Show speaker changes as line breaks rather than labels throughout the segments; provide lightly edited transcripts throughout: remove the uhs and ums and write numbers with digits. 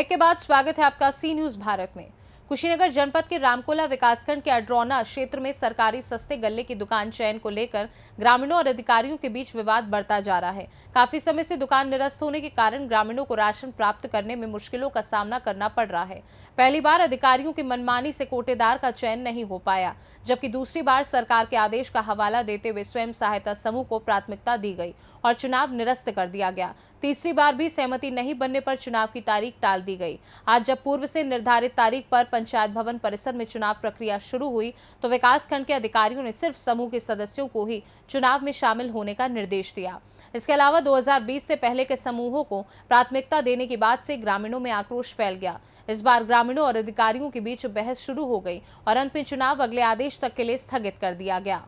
Break के बाद स्वागत है आपका सी न्यूज भारत में। कुशीनगर जनपद के रामकोला विकासखंड के अड्रौना क्षेत्र में सरकारी सस्ते गल्ले की दुकान चयन को लेकर ग्रामीणों और अधिकारियों के बीच विवाद बढ़ता जा रहा है। काफी समय से दुकान निरस्त होने के कारण ग्रामीणों को राशन प्राप्त करने में मुश्किलों का सामना करना पड़ रहा है। पहली बार अधिकारियों की मनमानी से कोटेदार का चयन नहीं हो पाया, जबकि दूसरी बार सरकार के आदेश का हवाला देते हुए स्वयं सहायता समूह को प्राथमिकता दी गई और चुनाव निरस्त कर दिया गया। तीसरी बार भी सहमति नहीं बनने पर चुनाव की तारीख टाल दी गई। आज जब पूर्व से निर्धारित तारीख पर पंचायत भवन परिसर में चुनाव प्रक्रिया शुरू हुई तो विकासखंड के अधिकारियों ने सिर्फ समूह के सदस्यों को ही चुनाव में शामिल होने का निर्देश दिया। इसके अलावा 2020 से पहले के समूहों को प्राथमिकता देने की बात से ग्रामीणों में आक्रोश फैल गया। इस बार ग्रामीणों और अधिकारियों के बीच बहस शुरू हो गई और अंत में चुनाव अगले आदेश तक के लिए स्थगित कर दिया गया।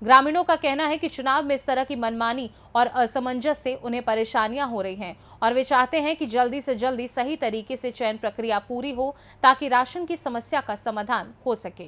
ग्रामीणों का कहना है कि चुनाव में इस तरह की मनमानी और असमंजस से उन्हें परेशानियां हो रही हैं और वे चाहते हैं कि जल्दी से जल्दी सही तरीके से चयन प्रक्रिया पूरी हो ताकि राशन की समस्या का समाधान हो सके।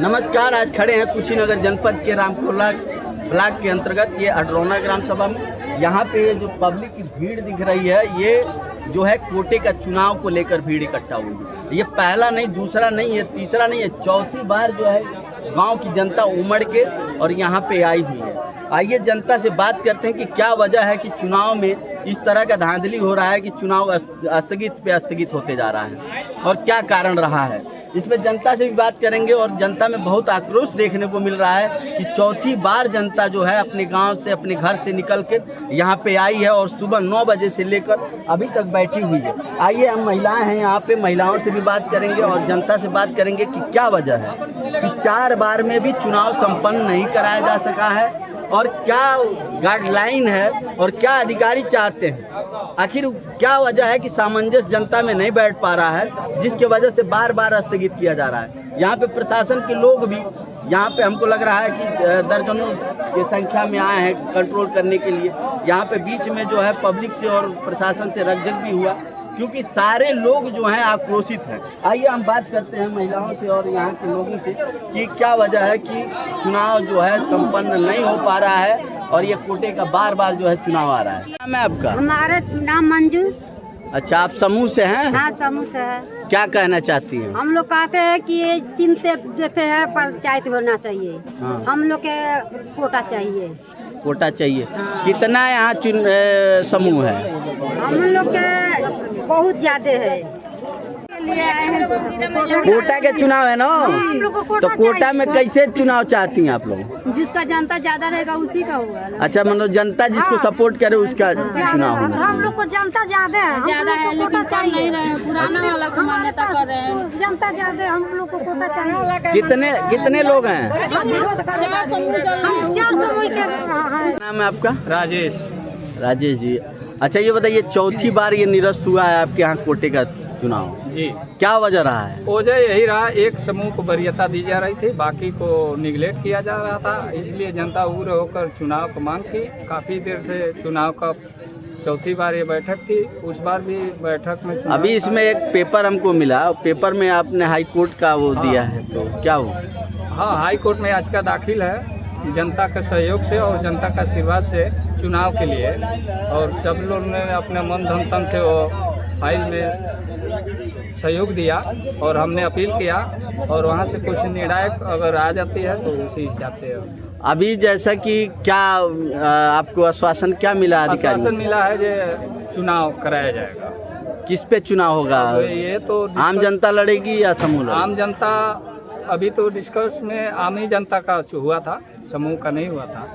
नमस्कार, आज खड़े हैं कुशीनगर जनपद के रामकोला ब्लॉक के अंतर्गत ये अड्रौना ग्राम सभा में। यहाँ पे जो पब्लिक की भीड़ दिख रही है, ये जो है कोटे का चुनाव को लेकर भीड़ इकट्ठा हुई है। ये पहला नहीं, दूसरा नहीं है, तीसरा नहीं है, चौथी बार जो है गांव की जनता उमड़ के और यहाँ पे आई हुई है। आइए जनता से बात करते हैं कि क्या वजह है कि चुनाव में इस तरह का धांधली हो रहा है कि चुनाव स्थगित पे स्थगित होते जा रहा है और क्या कारण रहा है। इसमें जनता से भी बात करेंगे और जनता में बहुत आक्रोश देखने को मिल रहा है कि चौथी बार जनता जो है अपने गांव से, अपने घर से निकल के यहाँ पे आई है और सुबह 9 बजे से लेकर अभी तक बैठी हुई है। आइए, हम महिलाएं हैं यहाँ पे, महिलाओं से भी बात करेंगे और जनता से बात करेंगे कि क्या वजह है कि 4 बार में भी चुनाव संपन्न नहीं कराया जा सका है और क्या गाइडलाइन है और क्या अधिकारी चाहते हैं। आखिर क्या वजह है कि सामंजस्य जनता में नहीं बैठ पा रहा है, जिसके वजह से बार बार स्थगित किया जा रहा है। यहाँ पे प्रशासन के लोग भी यहाँ पे हमको लग रहा है कि दर्जनों की संख्या में आए हैं कंट्रोल करने के लिए। यहाँ पे बीच में जो है पब्लिक से और प्रशासन से रकझक भी हुआ क्योंकि सारे लोग जो हैं आक्रोशित हैं। आइए हम बात करते हैं महिलाओं से और यहाँ के लोगों से कि क्या वजह है कि चुनाव जो है संपन्न नहीं हो पा रहा है और ये कोटे का बार बार जो है चुनाव आ रहा है। नाम है आपका?
हमारा नाम मंजू।
अच्छा, आप समूह से हैं?
हाँ, समूह से है।
क्या कहना चाहती हैं?
हम लोग कहते हैं कि ये 3 दफे है पंचायत होना चाहिए।
हाँ।
हम लोग के कोटा चाहिए।
कोटा चाहिए। हाँ। कितना यहाँ समूह है?
हम लोग के बहुत ज्यादा है।
कोटा के चुनाव है ना, तो कोटा में कैसे चुनाव चाहती हैं आप लोग?
जिसका जनता ज्यादा रहेगा उसी का होगा।
अच्छा, मतलब जनता जिसको सपोर्ट करे उसका चुनाव होगा।
हम लोग को जनता ज्यादा है लेकिन कम नहीं रहे, पुराना वाला को मान्यता कर रहे हैं। जनता ज्यादा, हम लोग को कोटा चाहिए।
कितने लोग हैं?
4 समूह के।
नाम है आपका?
राजेश
जी। अच्छा, ये बताइए, चौथी बार ये निरस्त हुआ है आपके यहाँ कोटे का चुनाव
जी,
क्या वजह रहा है?
वजह यही रहा, एक समूह को वरीयता दी जा रही थी, बाकी को निगलेक्ट किया जा रहा था। इसलिए जनता उग्र होकर चुनाव को मांग की। काफ़ी देर से चुनाव का चौथी बार ये बैठक थी, उस बार भी बैठक में
अभी इसमें एक पेपर हमको मिला, पेपर में आपने हाई कोर्ट का वो दिया है, तो क्या हो?
हाँ, हाई कोर्ट में याचिका दाखिल है जनता के सहयोग से और जनता का आशीर्वाद से चुनाव के लिए, और सब लोग ने अपने मन धन तन से वो फाइल में सहयोग दिया और हमने अपील किया और वहाँ से कुछ निर्णायक अगर आ जाती है तो उसी हिसाब से।
अभी जैसा कि क्या आपको आश्वासन क्या मिला अधिकारी?
आश्वासन मिला है कि चुनाव कराया जाएगा।
किस पे चुनाव होगा?
तो ये तो
आम जनता लड़ेगी या समूह लड़ेगी?
आम जनता अभी तो डिस्कस में आम ही जनता का हुआ था, समूह का नहीं हुआ था।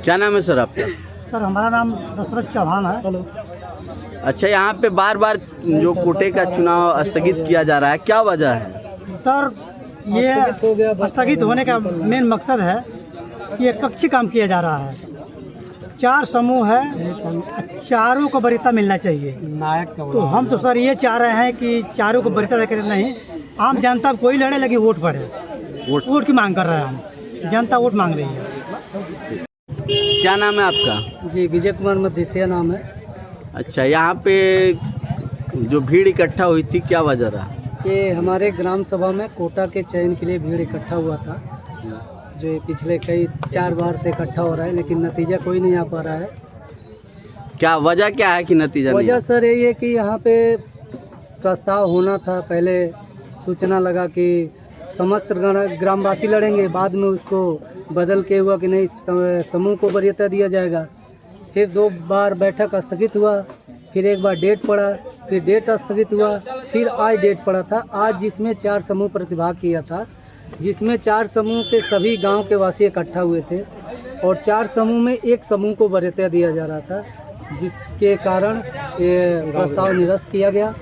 क्या नाम है सर आपका?
सर, हमारा नाम दशरथ चौहान है। हेलो।
अच्छा, यहाँ पे बार बार जो कोटे का चुनाव स्थगित किया जा रहा है, क्या वजह है?
सर, ये स्थगित होने का मेन मकसद है कि एकपक्षी काम किया जा रहा है। 4 समूह है, चारों को वरीयता मिलना चाहिए। तो हम तो सर ये चाह रहे हैं कि चारों को वरीयता देकर नहीं, आम जनता कोई लड़े लगी वोट पर है। वोट की मांग कर रहे हैं हम, जनता वोट मांग रही है।
क्या नाम है आपका?
जी, विजय कुमार मदेसिया नाम है।
अच्छा, यहाँ पे जो भीड़ इकट्ठा हुई थी, क्या वजह रहा?
ये हमारे ग्राम सभा में कोटा के चयन के लिए भीड़ इकट्ठा हुआ था, जो पिछले 4 बार से इकट्ठा हो रहा है, लेकिन नतीजा कोई नहीं आ पा रहा है।
क्या वजह क्या है कि नतीजा नहीं
वजह
है?
सर यही है कि यहाँ पे प्रस्ताव होना था, पहले सूचना लगा कि समस्त ग्रामवासी लड़ेंगे, बाद में उसको बदल के हुआ कि नहीं समूह को वरीयता दिया जाएगा। फिर 2 बार बैठक स्थगित हुआ, फिर एक बार डेट पड़ा, फिर डेट स्थगित हुआ, फिर आज डेट पड़ा था आज, जिसमें 4 समूह प्रतिभाग किया था, जिसमें 4 समूह के सभी गांव के वासी इकट्ठा हुए थे और 4 समूह में एक समूह को वरीयता दिया जा रहा था, जिसके कारण ये प्रस्ताव निरस्त किया गया।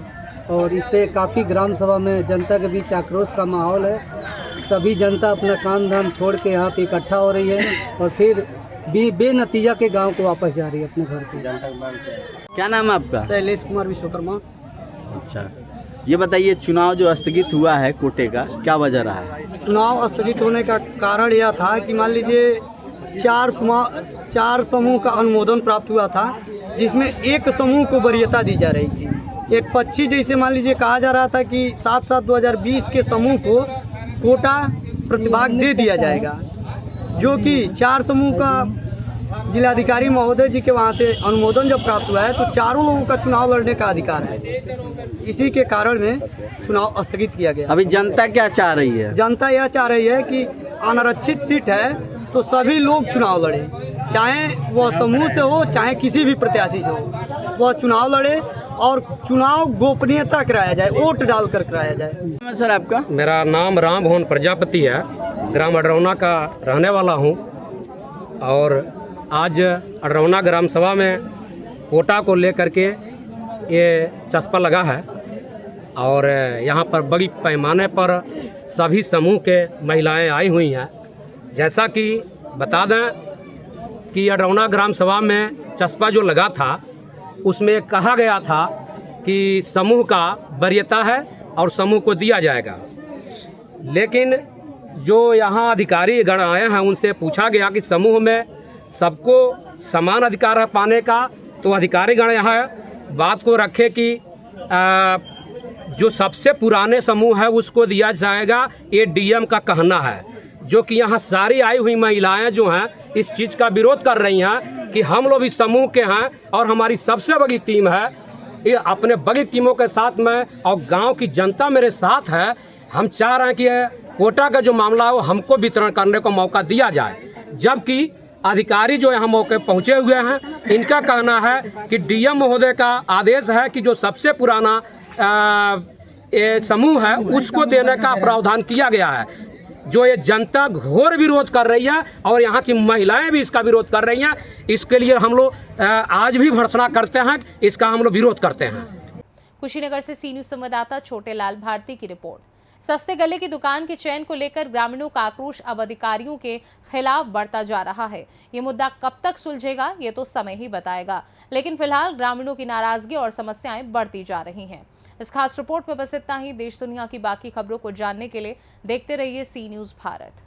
और इससे काफ़ी ग्राम सभा में जनता के बीच आक्रोश का माहौल है। सभी जनता अपना काम धाम छोड़ के यहाँ पे इकट्ठा हो रही है और फिर बेनतीजा के गांव को वापस जा रही है अपने घर पे।
क्या नाम है आपका?
शैलेश कुमार विश्वकर्मा।
अच्छा, ये बताइए चुनाव जो स्थगित हुआ है कोटे का, क्या वजह रहा है?
चुनाव स्थगित होने का कारण यह था कि मान लीजिए 4 समूह का अनुमोदन प्राप्त हुआ था, जिसमें एक समूह को वरीयता दी जा रही थी। एक पक्षी जैसे मान लीजिए कहा जा रहा था कि 7/7/2020 के समूह को कोटा प्रतिभाग दे दिया जाएगा, जो कि 4 समूह का जिलाधिकारी महोदय जी के वहाँ से अनुमोदन जब प्राप्त हुआ है तो चारों लोगों का चुनाव लड़ने का अधिकार है। इसी के कारण में चुनाव स्थगित किया गया।
अभी जनता क्या चाह रही है?
जनता यह चाह रही है कि अनारक्षित सीट है तो सभी लोग चुनाव लड़े, चाहे वह समूह से हो चाहे किसी भी प्रत्याशी से हो, वह चुनाव लड़े और चुनाव गोपनीयता कराया जाए, वोट डालकर कराया जाए।
सर आपका?
मेरा नाम राम भवन प्रजापति है, ग्राम अडरौना का रहने वाला हूँ और आज अडरौना ग्राम सभा में कोटा को लेकर के ये चस्पा लगा है और यहाँ पर बड़ी पैमाने पर सभी समूह के महिलाएं आई हुई हैं। जैसा कि बता दें कि अडरौना ग्राम सभा में चस्पा जो लगा था उसमें कहा गया था कि समूह का वरीयता है और समूह को दिया जाएगा, लेकिन जो यहाँ अधिकारी गण आए हैं उनसे पूछा गया कि समूह में सबको समान अधिकार है पाने का, तो अधिकारी गण यहाँ बात को रखे कि जो सबसे पुराने समूह है उसको दिया जाएगा, ये डीएम का कहना है। जो कि यहाँ सारी आई हुई महिलाएं जो हैं इस चीज़ का विरोध कर रही हैं कि हम लोग इस समूह के हैं और हमारी सबसे बड़ी टीम है, ये अपने बड़ी टीमों के साथ में और गांव की जनता मेरे साथ है। हम चाह रहे हैं कि कोटा का जो मामला है वो हमको वितरण करने को मौका दिया जाए, जबकि अधिकारी जो यहाँ मौके पहुँचे हुए हैं इनका कहना है कि डीएम महोदय का आदेश है कि जो सबसे पुराना ये समूह है उसको देने का प्रावधान किया गया है। जो ये जनता घोर विरोध कर रही है और यहाँ की महिलाएं भी इसका विरोध कर रही हैं, इसके लिए हम लोग आज भी भर्त्सना करते हैं, इसका हम लोग विरोध करते हैं।
कुशीनगर से सी न्यूज संवाददाता छोटेलाल भारती की रिपोर्ट। सस्ते गले की दुकान के चयन को लेकर ग्रामीणों का आक्रोश अब अधिकारियों के खिलाफ बढ़ता जा रहा है। ये मुद्दा कब तक सुलझेगा ये तो समय ही बताएगा, लेकिन फिलहाल ग्रामीणों की नाराजगी और समस्याएं बढ़ती जा रही हैं। इस खास रिपोर्ट में बस इतना ही। देश दुनिया की बाकी खबरों को जानने के लिए देखते रहिए सी न्यूज भारत।